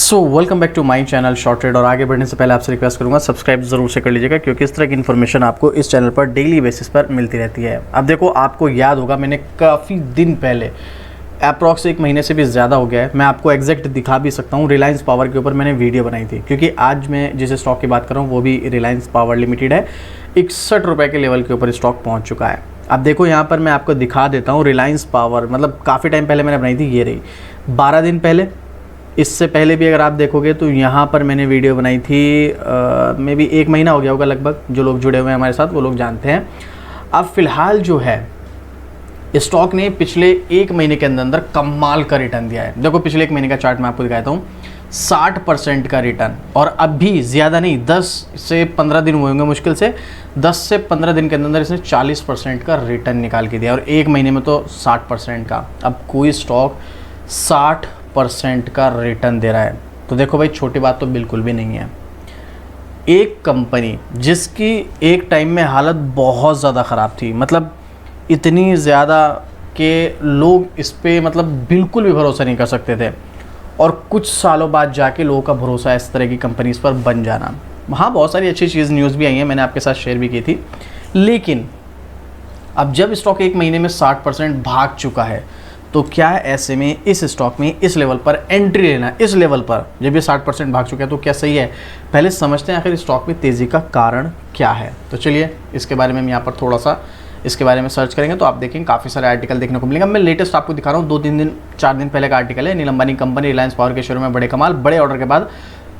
So welcome back to my channel Short Trade. और आगे बढ़ने से पहले आपसे रिक्वेस्ट करूंगा सब्सक्राइब जरूर से कर लीजिएगा, क्योंकि इस तरह की इन्फॉर्मेशन आपको इस चैनल पर डेली बेसिस पर मिलती रहती है। अब देखो, आपको याद होगा मैंने काफ़ी दिन पहले, अप्रॉक्स 1 महीने से भी ज़्यादा हो गया है, मैं आपको एग्जैक्ट दिखा भी सकता हूँ, रिलायंस पावर के ऊपर मैंने वीडियो बनाई थी। क्योंकि आज मैं जिस स्टॉक की बात कर रहा हूँ वो भी रिलायंस पावर लिमिटेड है। 61 रुपये के लेवल के ऊपर स्टॉक पहुँच चुका है। अब देखो यहाँ पर मैं आपको दिखा देता हूँ, रिलायंस पावर मतलब काफ़ी टाइम पहले मैंने बनाई थी, ये रही 12 दिन पहले। इससे पहले भी अगर आप देखोगे तो यहाँ पर मैंने वीडियो बनाई थी, मे बी 1 महीना हो गया होगा लगभग। जो लोग जुड़े हुए हैं हमारे साथ वो लोग जानते हैं। अब फिलहाल जो है स्टॉक ने पिछले 1 महीने के अंदर अंदर कमाल का रिटर्न दिया है। देखो पिछले 1 महीने का चार्ट मैं आपको दिखाता हूँ, 60% का रिटर्न। और अब भी ज़्यादा नहीं, 10 से 15 दिन हुए होंगे मुश्किल से, 10 से 15 दिन के अंदर इसने 40% का रिटर्न निकाल के दिया, और 1 महीने में तो 60% का। अब कोई स्टॉक 60% का रिटर्न दे रहा है तो देखो भाई, छोटी बात तो बिल्कुल भी नहीं है। एक कंपनी जिसकी एक टाइम में हालत बहुत ज़्यादा ख़राब थी, मतलब इतनी ज़्यादा कि लोग इस पे मतलब बिल्कुल भी भरोसा नहीं कर सकते थे, और कुछ सालों बाद जाके लोगों का भरोसा इस तरह की कंपनीज़ पर बन जाना। हाँ, बहुत सारी अच्छी चीज़ न्यूज़ भी आई हैं, मैंने आपके साथ शेयर भी की थी। लेकिन अब जब स्टॉक 1 महीने में 60% भाग चुका है, तो क्या ऐसे में इस स्टॉक में इस लेवल पर एंट्री लेना, इस लेवल पर जब ये 60% भाग चुका है तो क्या सही है? पहले समझते हैं आखिर स्टॉक में तेज़ी का कारण क्या है। तो चलिए इसके बारे में हम यहाँ पर थोड़ा सा इसके बारे में सर्च करेंगे तो आप देखेंगे काफ़ी सारे आर्टिकल देखने को मिलेंगे। मैं लेटेस्ट आपको दिखा रहा हूँ, 4 दिन पहले का आर्टिकल है। नील अंबानी कंपनी रिलायंस पावर के शेयर में बड़े कमाल, बड़े ऑर्डर के बाद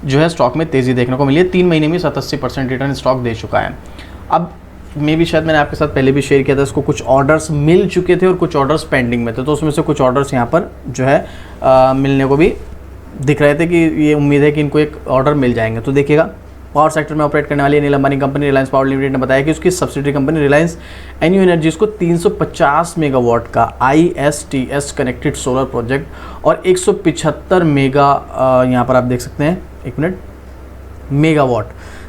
जो है स्टॉक में तेज़ी देखने को मिली है। 3 महीने में 87% रिटर्न स्टॉक दे चुका है। अब मे भी शायद मैंने आपके साथ पहले भी शेयर किया था, इसको कुछ ऑर्डर्स मिल चुके थे और कुछ ऑर्डर्स पेंडिंग में थे, तो उसमें से कुछ ऑर्डर्स यहाँ पर जो है मिलने को भी दिख रहे थे कि ये उम्मीद है कि इनको एक ऑर्डर मिल जाएंगे। तो देखिएगा, पावर सेक्टर में ऑपरेट करने वाली नील अंबानी कंपनी रिलायंस पावर लिमिटेड ने बताया कि उसकी सब्सिडरी कंपनी रिलायंस एन्यू एनर्जीज को 350 मेगावाट का ISTS कनेक्टेड सोलर प्रोजेक्ट और 175 मेगा यहाँ पर आप देख सकते हैं, 1 minute, megawatt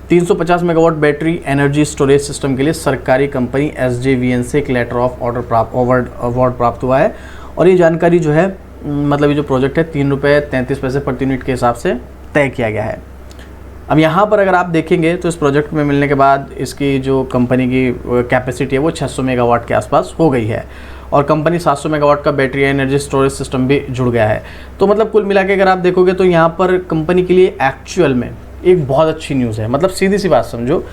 350 megawatt battery energy storage system के लिए सरकारी कंपनी SJVN से एक लेटर ऑफ ऑर्डर अवार्ड प्राप्त हुआ है। और ये जानकारी जो है मतलब ये जो प्रोजेक्ट है 3.33 रुपये प्रति यूनिट के हिसाब से तय किया गया है। अब यहाँ पर अगर आप देखेंगे तो इस प्रोजेक्ट में मिलने के बाद इसकी जो कंपनी की कैपेसिटी है वो 600 मेगावाट के आसपास हो गई है, और कंपनी 700 मेगावाट का बैटरी एनर्जी स्टोरेज सिस्टम भी जुड़ गया है। तो मतलब कुल मिला के अगर आप देखोगे तो यहाँ पर कंपनी के लिए एक्चुअल में एक बहुत अच्छी न्यूज़ है। मतलब सीधी सी बात समझो,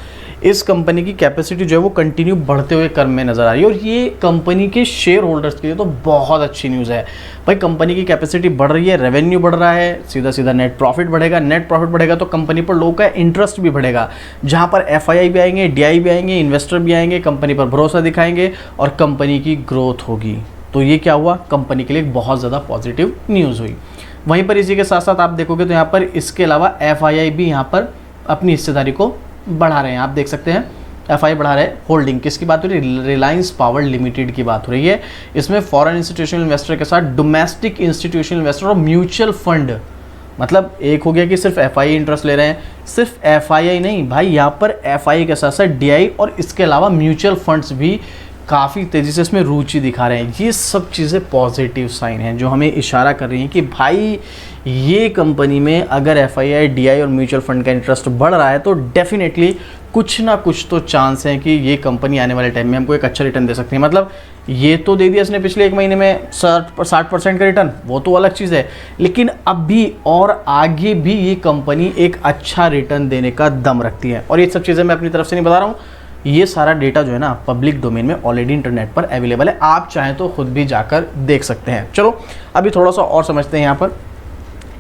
इस कंपनी की कैपेसिटी जो है वो कंटिन्यू बढ़ते हुए क्रम में नज़र आ रही है, और ये कंपनी के शेयर होल्डर्स के लिए तो बहुत अच्छी न्यूज़ है। भाई कंपनी की कैपेसिटी बढ़ रही है, रेवेन्यू बढ़ रहा है, सीधा सीधा नेट प्रॉफिट बढ़ेगा। नेट प्रॉफिट बढ़ेगा तो कंपनी पर लोगों का इंटरेस्ट भी बढ़ेगा, जहाँ पर FII भी आएंगे, DI भी आएंगे, इन्वेस्टर भी आएंगे, कंपनी पर भरोसा दिखाएंगे और कंपनी की ग्रोथ होगी। तो ये क्या हुआ, कंपनी के लिए एक बहुत ज़्यादा पॉजिटिव न्यूज़ हुई। वहीं पर इसी के साथ साथ आप देखोगे तो यहाँ पर इसके अलावा FII भी यहाँ पर अपनी हिस्सेदारी को बढ़ा रहे हैं। आप देख सकते हैं FII बढ़ा रहे हैं। होल्डिंग किसकी बात हो रही है? रिलायंस पावर लिमिटेड की बात हो रही है। इसमें फॉरेन इंस्टीट्यूशनल इन्वेस्टर के साथ डोमेस्टिक इंस्टीट्यूशनल इन्वेस्टर और म्यूचुअल फंड, मतलब एक हो गया कि सिर्फ FII इंटरेस्ट ले रहे हैं, सिर्फ FII नहीं भाई, यहाँ पर FII के साथ साथ DI और इसके अलावा म्यूचुअल फंड्स भी काफ़ी तेज़ी से इसमें रुचि दिखा रहे हैं। ये सब चीज़ें पॉजिटिव साइन हैं जो हमें इशारा कर रही हैं कि भाई ये कंपनी में अगर FII, DI और म्यूचुअल फंड का इंटरेस्ट बढ़ रहा है तो डेफिनेटली कुछ ना कुछ तो चांस है कि ये कंपनी आने वाले टाइम में हमको एक अच्छा रिटर्न दे सकती है। मतलब ये तो दे दिया इसने पिछले 1 महीने में 60% का रिटर्न, वो तो अलग चीज़ है, लेकिन अब भी और आगे भी ये कंपनी एक अच्छा रिटर्न देने का दम रखती है। और ये सब चीज़ें मैं अपनी तरफ से नहीं बता रहा हूँ, ये सारा डेटा जो है ना पब्लिक डोमेन में ऑलरेडी इंटरनेट पर अवेलेबल है, आप चाहें तो खुद भी जाकर देख सकते हैं। चलो अभी थोड़ा सा और समझते हैं। यहाँ पर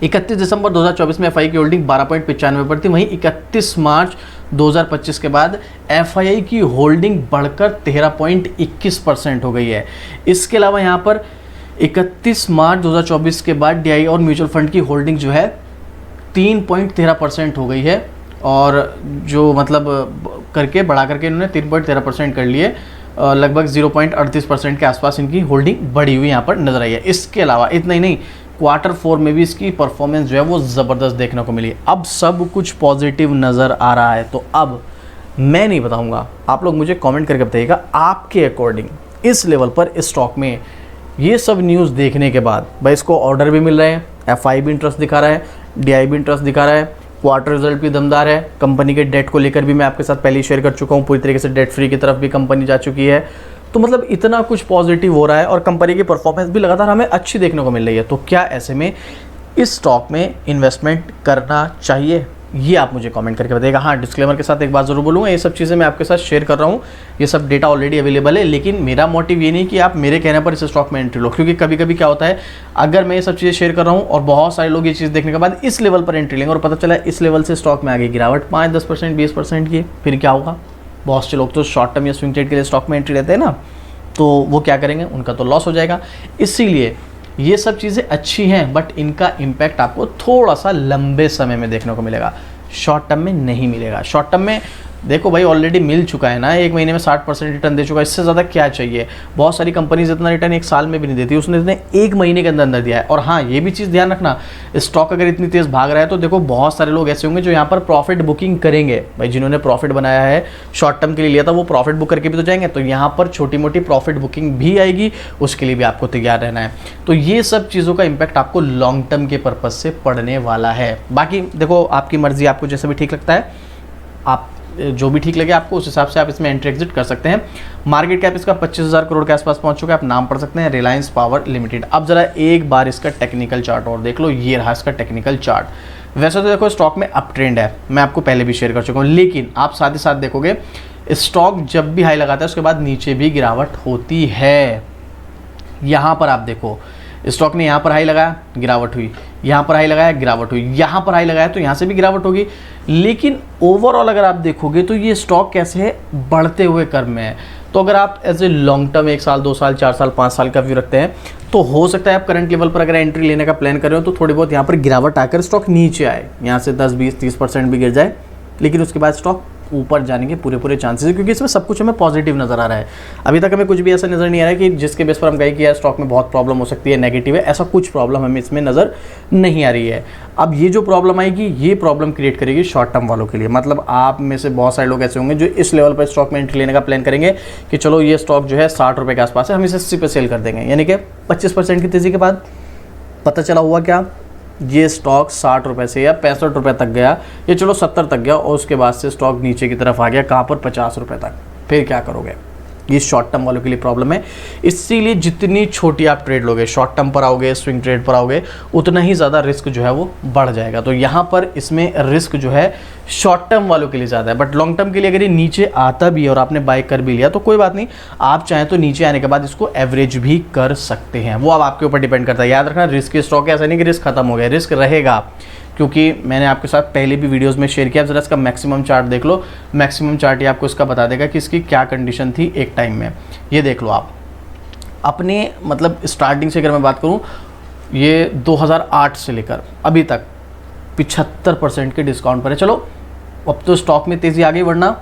31 दिसंबर 2024 में FII की होल्डिंग 12.95 पर थी, वहीं 31 मार्च 2025 के बाद FII की होल्डिंग बढ़कर 13.21% हो गई है। इसके अलावा यहाँ पर 31 मार्च 2024 के बाद DI और म्यूचुअल फंड की होल्डिंग जो है 3.13% हो गई है, और जो मतलब करके बढ़ा करके इन्होंने 3.13% कर लिए, लगभग 0.38% के आसपास इनकी होल्डिंग बढ़ी हुई यहाँ पर नजर आई है। इसके अलावा इतना ही नहीं, Q4 में भी इसकी परफॉर्मेंस जो है वो ज़बरदस्त देखने को मिली। अब सब कुछ पॉजिटिव नज़र आ रहा है, तो अब मैं नहीं बताऊंगा, आप लोग मुझे कमेंट करके बताइएगा आपके अकॉर्डिंग इस लेवल पर इस स्टॉक में ये सब न्यूज़ देखने के बाद भाई इसको ऑर्डर भी मिल रहे हैं, FII भी इंटरेस्ट दिखा रहा है, DIB इंटरेस्ट दिखा रहा है, क्वार्टर रिजल्ट भी दमदार है, कंपनी के डेट को लेकर भी मैं आपके साथ पहले ही शेयर कर चुका हूँ, पूरी तरीके से डेट फ्री की तरफ भी कंपनी जा चुकी है। तो मतलब इतना कुछ पॉजिटिव हो रहा है और कंपनी की परफॉर्मेंस भी लगातार हमें अच्छी देखने को मिल रही है। तो क्या ऐसे में इस स्टॉक में इन्वेस्टमेंट करना चाहिए, ये आप मुझे कमेंट करके बताइएगा। हाँ, डिस्क्लेमर के साथ एक बात ज़रूर बोलूँगा, ये सब चीज़ें मैं आपके साथ शेयर कर रहा हूँ, ये सब डेटा ऑलरेडी अवेलेबल है, लेकिन मेरा मोटिव ये नहीं कि आप मेरे कहने पर इस स्टॉक में एंट्री लो, क्योंकि कभी कभी क्या होता है, अगर मैं ये सब चीज़ें शेयर कर रहा हूँ और बहुत सारे लोग ये चीज़ देखने के बाद इस लेवल पर एंट्री लेंगे और पता चला इस लेवल से स्टॉक में आ गई गिरावट 5-10%, 20% की, फिर क्या होगा? बहुत से लोग तो शॉर्ट टर्म या स्विंग ट्रेड के लिए स्टॉक में एंट्री लेते हैं ना, तो वो क्या करेंगे, उनका तो लॉस हो जाएगा। इसीलिए ये सब चीज़ें अच्छी हैं, बट इनका इम्पैक्ट आपको थोड़ा सा लंबे समय में देखने को मिलेगा, शॉर्ट टर्म में नहीं मिलेगा। शॉर्ट टर्म में देखो भाई ऑलरेडी मिल चुका है ना, एक महीने में 60% रिटर्न दे चुका है, इससे ज़्यादा क्या चाहिए? बहुत सारी कंपनीज इतना रिटर्न एक साल में भी नहीं देती, उसने इतने एक महीने के अंदर अंदर दिया है। और हाँ, ये भी चीज़ ध्यान रखना, स्टॉक अगर इतनी तेज़ भाग रहा है तो देखो बहुत सारे लोग ऐसे होंगे जो यहाँ पर प्रॉफिट बुकिंग करेंगे। भाई जिन्होंने प्रॉफिट बनाया है, शॉर्ट टर्म के लिए लिया था, वो प्रॉफिट बुक करके भी तो जाएंगे, तो यहाँ पर छोटी मोटी प्रॉफिट बुकिंग भी आएगी, उसके लिए भी आपको तैयार रहना है। तो ये सब चीज़ों का इम्पैक्ट आपको लॉन्ग टर्म के पर्पज़ से पड़ने वाला है। बाकी देखो आपकी मर्जी, आपको जैसे भी ठीक लगता है, आप जो भी ठीक लगे आपको उस हिसाब से आप इसमें एंट्री एग्जिट कर सकते हैं। मार्केट कैप इसका 25,000 करोड़ के आसपास पहुंच चुका है, आप नाम पढ़ सकते हैं, रिलायंस पावर लिमिटेड। अब जरा एक बार इसका टेक्निकल चार्ट और देख लो, ये रहा इसका टेक्निकल चार्ट। वैसे तो देखो स्टॉक में अप ट्रेंड है, मैं आपको पहले भी शेयर कर चुका हूँ, लेकिन आप साथ ही साथ देखोगे स्टॉक जब भी हाई लगाता है उसके बाद नीचे भी गिरावट होती है। यहाँ पर आप देखो स्टॉक ने यहाँ पर हाई लगाया, गिरावट हुई, यहाँ पर हाई लगाया, गिरावट हुई, यहाँ पर हाई लगाया तो यहाँ से भी गिरावट होगी। लेकिन ओवरऑल अगर आप देखोगे तो ये स्टॉक कैसे है, बढ़ते हुए क्रम में है। तो अगर आप एज ए लॉन्ग टर्म 1 साल 2 साल 4 साल 5 साल का व्यू रखते हैं तो हो सकता है आप करंट लेवल पर अगर एंट्री लेने का प्लान कर रहे हो तो थोड़ी बहुत यहाँ पर गिरावट आकर स्टॉक नीचे आए, यहाँ से 10-20-30% भी गिर जाए, लेकिन उसके बाद स्टॉक ऊपर जाने के पूरे चांसेस है, क्योंकि इसमें सब कुछ हमें पॉजिटिव नज़र आ रहा है। अभी तक हमें कुछ भी ऐसा नज़र नहीं आ रहा है कि जिसके बेस पर हम कहें कि यार स्टॉक में बहुत प्रॉब्लम हो सकती है, नेगेटिव है, ऐसा कुछ प्रॉब्लम हमें इसमें नज़र नहीं आ रही है। अब ये जो प्रॉब्लम आएगी, ये प्रॉब्लम क्रिएट करेगी शॉर्ट टर्म वालों के लिए। मतलब आप में से बहुत सारे लोग ऐसे होंगे जो इस लेवल पर स्टॉक में एंट्री लेने का प्लान करेंगे कि चलो ये स्टॉक जो है 60 रुपये के आसपास है, हम इसे 80 पे सेल कर देंगे, यानी कि 25% की तेज़ी के बाद पता चला हुआ क्या, ये स्टॉक 60 रुपये से या 65 रुपये तक गया, या चलो 70 तक गया, और उसके बाद से स्टॉक नीचे की तरफ आ गया, कहाँ पर 50 रुपये तक। फिर क्या करोगे? ये शॉर्ट टर्म वालों के लिए प्रॉब्लम है। इसीलिए जितनी छोटी आप ट्रेड लोगे, शॉर्ट टर्म पर आओगे, स्विंग ट्रेड पर आओगे, उतना ही ज़्यादा रिस्क जो है वो बढ़ जाएगा। तो यहाँ पर इसमें रिस्क जो है शॉर्ट टर्म वालों के लिए ज़्यादा है। बट लॉन्ग टर्म के लिए अगर ये नीचे आता भी है और आपने बाय कर भी लिया तो कोई बात नहीं, आप चाहें तो नीचे आने के बाद इसको एवरेज भी कर सकते हैं, वो अब आपके ऊपर डिपेंड करता है। याद रखना, रिस्क स्टॉक है, ऐसा नहीं कि रिस्क खत्म हो गया, रिस्क रहेगा, क्योंकि मैंने आपके साथ पहले भी वीडियोस में शेयर किया। ज़रा इसका मैक्सिमम चार्ट देख लो, मैक्सिमम चार्ट ही आपको इसका बता देगा कि इसकी क्या कंडीशन थी एक टाइम में। ये देख लो आप अपने, मतलब स्टार्टिंग से अगर मैं बात करूं, ये 2008 से लेकर अभी तक 75% के डिस्काउंट पर है। चलो अब तो स्टॉक में तेज़ी आ गई, वरना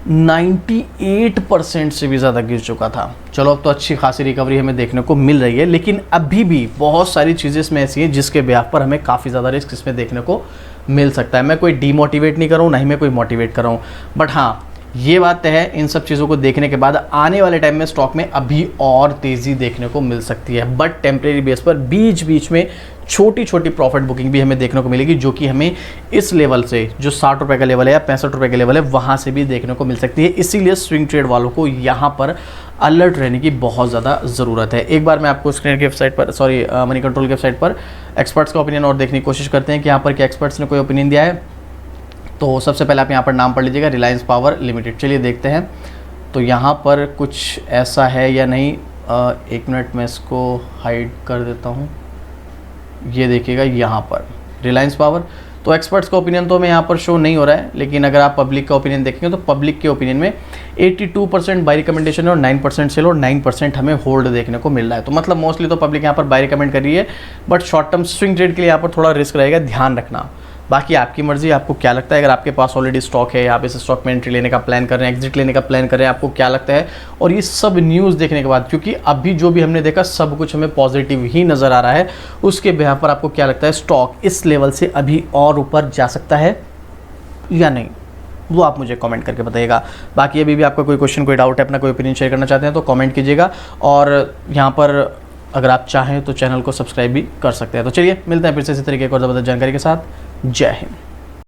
98% से भी ज़्यादा गिर चुका था। चलो अब तो अच्छी खासी रिकवरी हमें देखने को मिल रही है, लेकिन अभी भी बहुत सारी चीज़ें इसमें ऐसी हैं जिसके ब्याह पर हमें काफ़ी ज़्यादा रिस्क इसमें देखने को मिल सकता है। मैं कोई डीमोटिवेट नहीं कर रहा हूँ, ना ही मैं कोई मोटिवेट कर रहा हूँ, बट हाँ ये बात है, इन सब चीज़ों को देखने के बाद आने वाले टाइम में स्टॉक में अभी और तेज़ी देखने को मिल सकती है। बट टेम्परेरी बेस पर बीच बीच में छोटी छोटी प्रॉफिट बुकिंग भी हमें देखने को मिलेगी, जो कि हमें इस लेवल से, जो 60 रुपये का लेवल है या 65 रुपये का लेवल है, वहाँ से भी देखने को मिल सकती है। इसीलिए स्विंग ट्रेड वालों को यहाँ पर अलर्ट रहने की बहुत ज़्यादा ज़रूरत है। एक बार मैं आपको स्क्रीन की वेबसाइट पर, सॉरी मनी कंट्रोल की वेबसाइट पर एक्सपर्ट्स का ओपिनियन और देखने की कोशिश करते हैं कि यहाँ पर क्या एक्सपर्ट्स ने कोई ओपिनियन दिया है। तो सबसे पहले आप यहाँ पर नाम पढ़ लीजिएगा, रिलायंस पावर लिमिटेड। चलिए देखते हैं तो यहाँ पर कुछ ऐसा है या नहीं। एक मिनट मैं इसको हाइड कर देता हूँ। ये देखिएगा यहाँ पर रिलायंस पावर, तो एक्सपर्ट्स का ओपिनियन तो हमें यहाँ पर शो नहीं हो रहा है, लेकिन अगर आप पब्लिक का ओपिनियन देखेंगे तो पब्लिक के ओपिनियन में 82% बाय रिकमेंडेशन है और 9% सेल और 9% हमें होल्ड देखने को मिल रहा है। तो मतलब मोस्टली तो पब्लिक यहाँ पर बाय रिकमेंड कर रही है, but short term swing trade के लिए यहाँ पर थोड़ा रिस्क रहेगा, ध्यान रखना। बाकी आपकी मर्जी, आपको क्या लगता है। अगर आपके पास ऑलरेडी स्टॉक है, आप इस स्टॉक में एंट्री लेने का प्लान कर रहे हैं, एग्जिट लेने का प्लान कर रहे हैं, आपको क्या लगता है। और ये सब न्यूज़ देखने के बाद, क्योंकि अभी जो भी हमने देखा सब कुछ हमें पॉजिटिव ही नज़र आ रहा है, उसके बिहाफ पर आपको क्या लगता है, स्टॉक इस लेवल से अभी और ऊपर जा सकता है या नहीं, वो आप मुझे कमेंट करके बताइएगा। बाकी अभी भी आपका कोई क्वेश्चन, कोई डाउट है, अपना कोई ओपिनियन शेयर करना चाहते हैं तो कमेंट कीजिएगा। और यहाँ पर अगर आप चाहें तो चैनल को सब्सक्राइब भी कर सकते हैं। तो चलिए मिलते हैं फिर से इसी तरीके की और ज़बरदस्त जानकारी के साथ। जय हिंद।